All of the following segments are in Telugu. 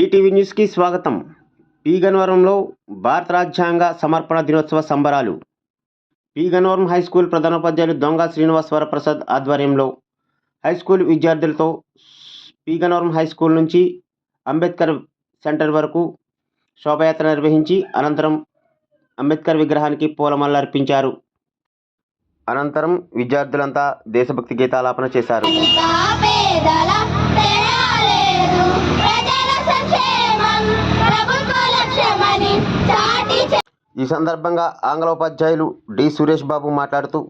ఈటీవీ న్యూస్కి స్వాగతం. పి గన్నవరంలో భారత రాజ్యాంగ సమర్పణ దినోత్సవ సంబరాలు. పి గన్నవరం హైస్కూల్ ప్రధానోపాధ్యాయులు దొంగ శ్రీనివాస్ వరప్రసాద్ ఆధ్వర్యంలో హైస్కూల్ విద్యార్థులతో పి గన్నవరం హైస్కూల్ నుంచి అంబేద్కర్ సెంటర్ వరకు శోభయాత్ర నిర్వహించి అనంతరం అంబేద్కర్ విగ్రహానికి పూలమాలలు అర్పించారు. అనంతరం విద్యార్థులంతా దేశభక్తి గీతాలాపన చేశారు. ఈ సందర్భంగా ఆంగ్ల ఉపాధ్యాయులు డి సురేష్ బాబు మాట్లాడుతూ,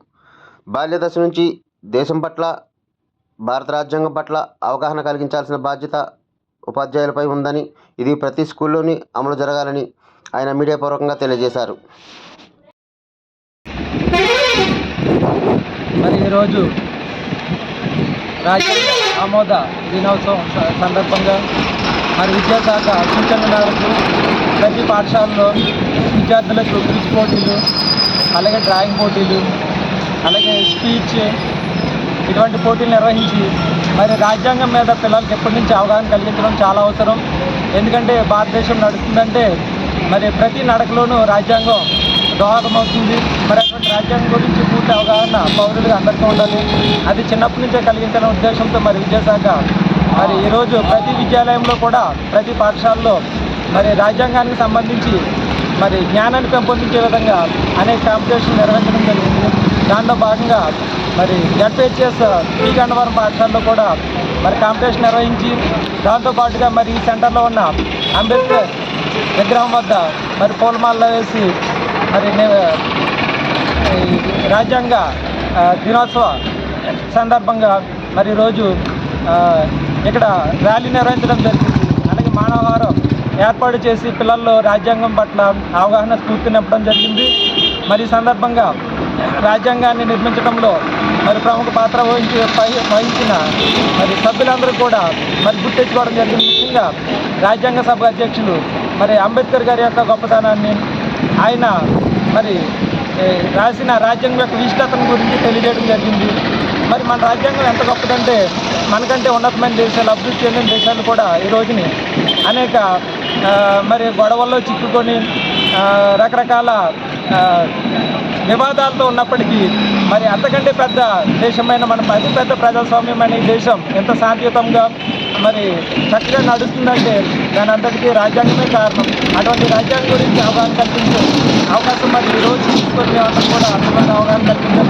బాల్య దశ నుంచి దేశం పట్ల, భారత రాజ్యాంగం పట్ల అవగాహన కలిగించాల్సిన బాధ్యత ఉపాధ్యాయులపై ఉందని, ఇది ప్రతి స్కూల్లోని అమలు జరగాలని ఆయన మీడియా పూర్వకంగా తెలియజేశారు. మరి ఈరోజు రాజ్యాంగ ఆమోద దినోత్సవం సందర్భంగా మరి విద్యాశాఖ సూచనల మేరకు ప్రతి పాఠశాలలో విద్యార్థులకు క్విజ్ పోటీలు, అలాగే డ్రాయింగ్ పోటీలు, అలాగే స్పీచ్ ఇటువంటి పోటీలు నిర్వహించి మరి రాజ్యాంగం మీద పిల్లలకి ఎప్పటి నుంచి అవగాహన కలిగించడం చాలా అవసరం. ఎందుకంటే భారతదేశం నడుస్తుందంటే మరి ప్రతి నడకలోనూ రాజ్యాంగం దోహదమవుతుంది. మరి అటువంటి రాజ్యాంగం గురించి పూర్తి అవగాహన పౌరులుగా అందరికీ ఉండాలి. అది చిన్నప్పటి నుంచే కలిగించాలనే ఉద్దేశంతో మరి విద్యాశాఖ మరి ఈరోజు ప్రతి విద్యాలయంలో కూడా ప్రతి పాఠశాలలో మరి రాజ్యాంగానికి సంబంధించి మరి జ్ఞానాన్ని పెంపొందించే విధంగా అనేక కాంపిటీషన్ నిర్వహించడం జరిగింది. దాంట్లో భాగంగా మరి జడ్పీహెచ్ఎస్ పి గన్నవరం పాఠశాలలో కూడా మరి కాంపిటీషన్ నిర్వహించి దాంతోపాటుగా మరి ఈ సెంటర్లో ఉన్న అంబేద్కర్ విగ్రహం వద్ద మరి పూలమాలలు వేసి మరి రాజ్యాంగ దినోత్సవ సందర్భంగా మరి ఈరోజు ఇక్కడ ర్యాలీ నిర్వహించడం జరిగింది. అలాగే మానవహారం ఏర్పాటు చేసి పిల్లల్లో రాజ్యాంగం పట్ల అవగాహన స్ఫూర్తి నింపడం జరిగింది. మరి ఈ సందర్భంగా రాజ్యాంగాన్ని నిర్మించడంలో మరి ప్రముఖ పాత్ర వహించిన మరి సభ్యులందరూ కూడా మరి గుర్తించుకోవడం జరిగింది. ముఖ్యంగా రాజ్యాంగ సభ అధ్యక్షులు మరి అంబేద్కర్ గారి యొక్క గొప్పతనాన్ని, ఆయన మరి రాసిన రాజ్యాంగం యొక్క విశిష్టతను గురించి తెలియజేయడం జరిగింది. మరి మన రాజ్యాంగం ఎంత గొప్పదంటే మనకంటే ఉన్నతమైన దేశాలు, అభివృద్ధి చెందిన దేశాలు కూడా ఈ రోజుని అనేక మరి గొడవల్లో చిక్కుకొని రకరకాల వివాదాలతో ఉన్నప్పటికీ మరి అంతకంటే పెద్ద దేశమైన మన అతి పెద్ద ప్రజాస్వామ్యమైన ఈ దేశం ఎంత శాంతియుతంగా మరి చక్కగా నడుస్తుందంటే దాని అంతటికీ రాజ్యాంగమే కారణం. అటువంటి రాజ్యాంగం గురించి అవగాహన కల్పించే అవకాశం మరి ఈరోజు తీసుకొని కూడా అందమైన అవగాహన కల్పించే